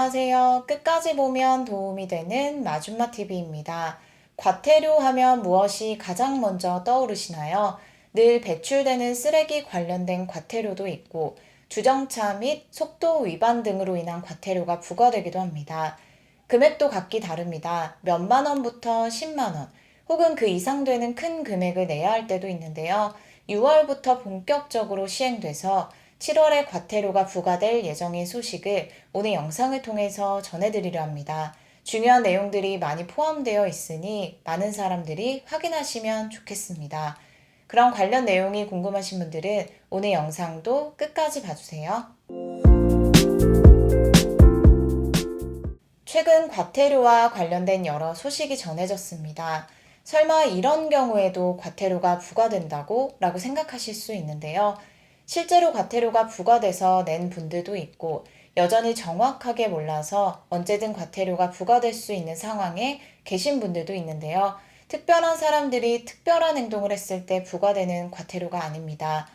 안녕하세요. 끝까지 보면 도움이 되는 마줌마TV입니다. 과태료 하면 무엇이 가장 먼저 떠오르시나요? 늘 배출되는 쓰레기 관련된 과태료도 있고, 주정차 및 속도 위반 등으로 인한 과태료가 부과되기도 합니다. 금액도 각기 다릅니다. 몇만 원부터 10만 원, 혹은 그 이상 되는 큰 금액을 내야 할 때도 있는데요. 6월부터 본격적으로 시행돼서 7월에 과태료가 부과될 예정인 소식을 오늘 영상을 통해서 전해드리려 합니다. 중요한 내용들이 많이 포함되어 있으니 많은 사람들이 확인하시면 좋겠습니다. 그럼 관련 내용이 궁금하신 분들은 오늘 영상도 끝까지 봐주세요. 최근 과태료와 관련된 여러 소식이 전해졌습니다. 설마 이런 경우에도 과태료가 부과된다고? 라고 생각하실 수 있는데요. 실제로 과태료가 부과돼서 낸 분들도 있고, 여전히 정확하게 몰라서 언제든 과태료가 부과될 수 있는 상황에 계신 분들도 있는데요. 특별한 사람들이 특별한 행동을 했을 때 부과되는 과태료가 아닙니다.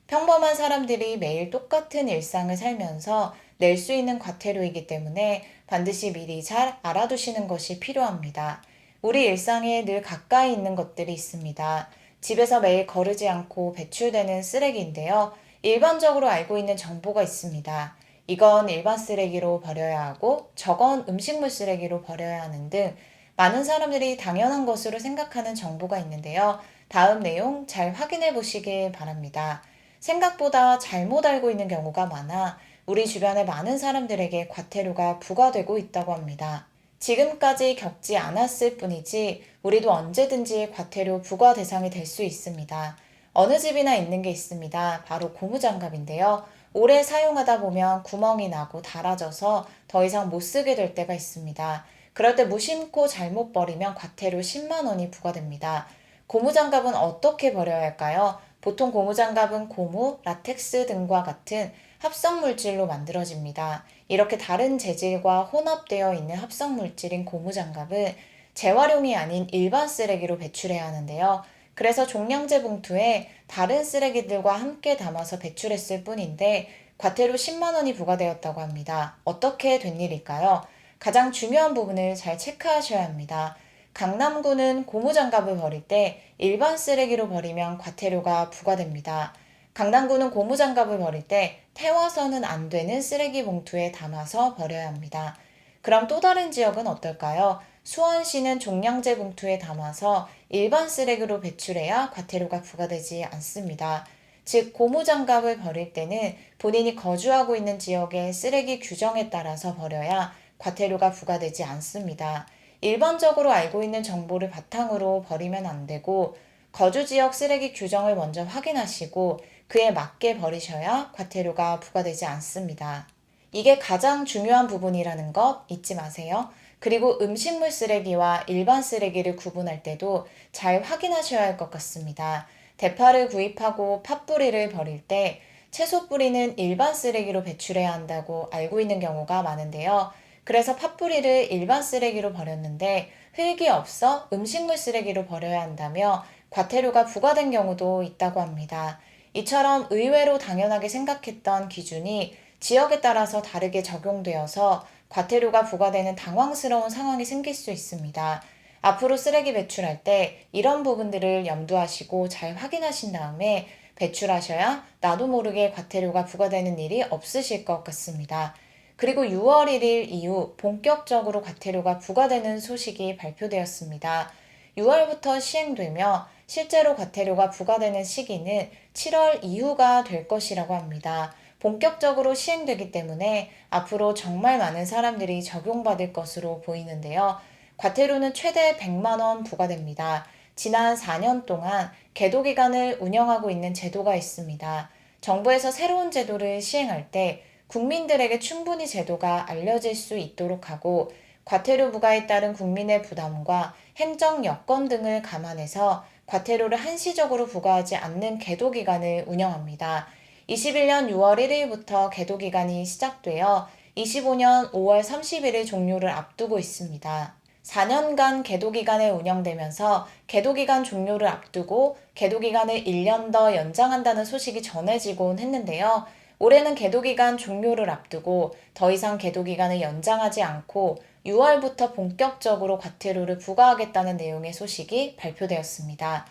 평범한 사람들이 매일 똑같은 일상을 살면서 낼 수 있는 과태료이기 때문에 반드시 미리 잘 알아두시는 것이 필요합니다. 우리 일상에 늘 가까이 있는 것들이 있습니다. 집에서 매일 거르지 않고 배출되는 쓰레기인데요. 일반적으로 알고 있는 정보가 있습니다. 이건 일반 쓰레기로 버려야 하고 저건 음식물 쓰레기로 버려야 하는 등 많은 사람들이 당연한 것으로 생각하는 정보가 있는데요. 다음 내용 잘 확인해 보시길 바랍니다. 생각보다 잘못 알고 있는 경우가 많아 우리 주변의 많은 사람들에게 과태료가 부과되고 있다고 합니다. 지금까지 겪지 않았을 뿐이지 우리도 언제든지 과태료 부과 대상이 될 수 있습니다. 어느 집이나 있는 게 있습니다. 바로 고무장갑인데요. 오래 사용하다 보면 구멍이 나고 닳아져서 더 이상 못 쓰게 될 때가 있습니다. 그럴 때 무심코 잘못 버리면 과태료 10만 원이 부과됩니다. 고무장갑은 어떻게 버려야 할까요? 보통 고무장갑은 고무, 라텍스 등과 같은 합성 물질로 만들어집니다. 이렇게 다른 재질과 혼합되어 있는 합성 물질인 고무장갑은 재활용이 아닌 일반 쓰레기로 배출해야 하는데요. 그래서 종량제 봉투에 다른 쓰레기들과 함께 담아서 배출했을 뿐인데 과태료 10만 원이 부과되었다고 합니다. 어떻게 된 일일까요? 가장 중요한 부분을 잘 체크하셔야 합니다. 강남구는 고무장갑을 버릴 때 일반 쓰레기로 버리면 과태료가 부과됩니다. 강남구는 고무장갑을 버릴 때 태워서는 안 되는 쓰레기 봉투에 담아서 버려야 합니다. 그럼 또 다른 지역은 어떨까요? 수원시는 종량제 봉투에 담아서 일반 쓰레기로 배출해야 과태료가 부과되지 않습니다. 즉, 고무장갑을 버릴 때는 본인이 거주하고 있는 지역의 쓰레기 규정에 따라서 버려야 과태료가 부과되지 않습니다. 일반적으로 알고 있는 정보를 바탕으로 버리면 안 되고 거주 지역 쓰레기 규정을 먼저 확인하시고 그에 맞게 버리셔야 과태료가 부과되지 않습니다. 이게 가장 중요한 부분이라는 것 잊지 마세요. 그리고 음식물 쓰레기와 일반 쓰레기를 구분할 때도 잘 확인하셔야 할 것 같습니다. 대파를 구입하고 팥뿌리를 버릴 때 채소 뿌리는 일반 쓰레기로 배출해야 한다고 알고 있는 경우가 많은데요. 그래서 팥뿌리를 일반 쓰레기로 버렸는데 흙이 없어 음식물 쓰레기로 버려야 한다며 과태료가 부과된 경우도 있다고 합니다. 이처럼 의외로 당연하게 생각했던 기준이 지역에 따라서 다르게 적용되어서 과태료가 부과되는 당황스러운 상황이 생길 수 있습니다. 앞으로 쓰레기 배출할 때 이런 부분들을 염두하시고 잘 확인하신 다음에 배출하셔야 나도 모르게 과태료가 부과되는 일이 없으실 것 같습니다. 그리고 6월 1일 이후 본격적으로 과태료가 부과되는 소식이 발표되었습니다. 6월부터 시행되며 실제로 과태료가 부과되는 시기는 7월 이후가 될 것이라고 합니다. 본격적으로 시행되기 때문에 앞으로 정말 많은 사람들이 적용받을 것으로 보이는데요. 과태료는 최대 100만 원 부과됩니다. 지난 4년 동안 계도기간을 운영하고 있는 제도가 있습니다. 정부에서 새로운 제도를 시행할 때 국민들에게 충분히 제도가 알려질 수 있도록 하고 과태료 부과에 따른 국민의 부담과 행정 여건 등을 감안해서 과태료를 한시적으로 부과하지 않는 계도기간을 운영합니다. 21년 6월 1일부터 계도기간이 시작되어 25년 5월 31일 종료를 앞두고 있습니다. 4년간 계도기간을 운영되면서 계도기간 종료를 앞두고 계도기간을 1년 더 연장한다는 소식이 전해지곤 했는데요. 올해는 계도기간 종료를 앞두고 더 이상 계도기간을 연장하지 않고 6월부터 본격적으로 과태료를 부과하겠다는 내용의 소식이 발표되었습니다.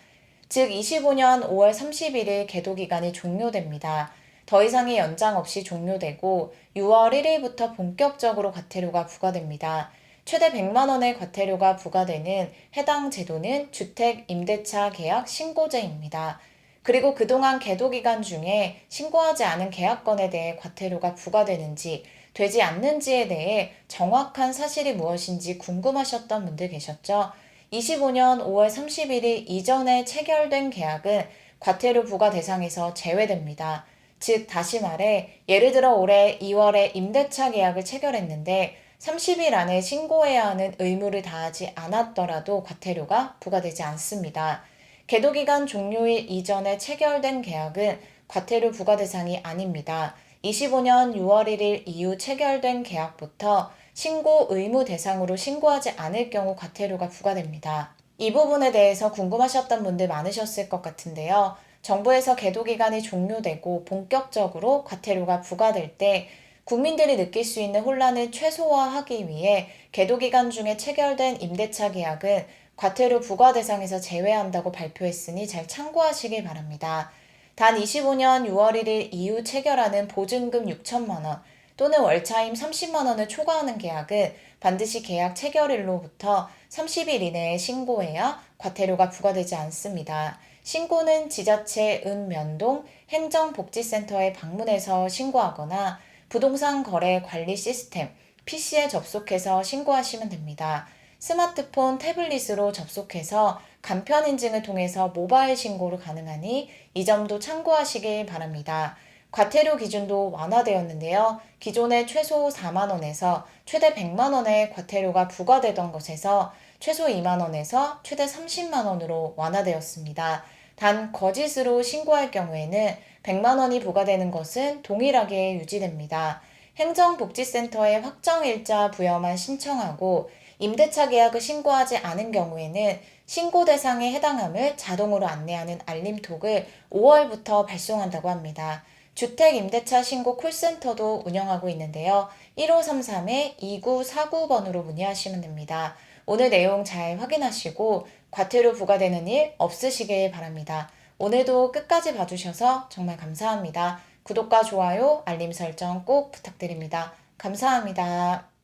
즉 25년 5월 31일 계도기간이 종료됩니다. 더 이상의 연장 없이 종료되고 6월 1일부터 본격적으로 과태료가 부과됩니다. 최대 100만 원의 과태료가 부과되는 해당 제도는 주택 임대차 계약 신고제입니다. 그리고 그동안 계도기간 중에 신고하지 않은 계약건에 대해 과태료가 부과되는지 되지 않는지에 대해 정확한 사실이 무엇인지 궁금하셨던 분들 계셨죠? 25년 5월 31일 이전에 체결된 계약은 과태료 부과 대상에서 제외됩니다. 즉, 다시 말해, 예를 들어 올해 2월에 임대차 계약을 체결했는데 30일 안에 신고해야 하는 의무를 다하지 않았더라도 과태료가 부과되지 않습니다. 계도기간 종료일 이전에 체결된 계약은 과태료 부과 대상이 아닙니다. 25년 6월 1일 이후 체결된 계약부터 신고 의무 대상으로 신고하지 않을 경우 과태료가 부과됩니다. 이 부분에 대해서 궁금하셨던 분들 많으셨을 것 같은데요. 정부에서 계도기간이 종료되고 본격적으로 과태료가 부과될 때 국민들이 느낄 수 있는 혼란을 최소화하기 위해 계도기간 중에 체결된 임대차 계약은 과태료 부과 대상에서 제외한다고 발표했으니 잘 참고하시길 바랍니다. 단 25년 6월 1일 이후 체결하는 보증금 6천만 원 또는 월차임 30만 원을 초과하는 계약은 반드시 계약 체결일로부터 30일 이내에 신고해야 과태료가 부과되지 않습니다. 신고는 지자체 읍면동 행정복지센터에 방문해서 신고하거나 부동산 거래 관리 시스템 PC에 접속해서 신고하시면 됩니다. 스마트폰, 태블릿으로 접속해서 간편 인증을 통해서 모바일 신고로 가능하니 이 점도 참고하시길 바랍니다. 과태료 기준도 완화되었는데요. 기존에 최소 4만 원에서 최대 100만 원의 과태료가 부과되던 것에서 최소 2만 원에서 최대 30만 원으로 완화되었습니다. 단 거짓으로 신고할 경우에는 100만 원이 부과되는 것은 동일하게 유지됩니다. 행정복지센터에 확정일자 부여만 신청하고 임대차 계약을 신고하지 않은 경우에는 신고 대상에 해당함을 자동으로 안내하는 알림톡을 5월부터 발송한다고 합니다. 주택임대차 신고 콜센터도 운영하고 있는데요. 1533-2949번으로 문의하시면 됩니다. 오늘 내용 잘 확인하시고 과태료 부과되는 일 없으시길 바랍니다. 오늘도 끝까지 봐주셔서 정말 감사합니다. 구독과 좋아요, 알림 설정 꼭 부탁드립니다. 감사합니다.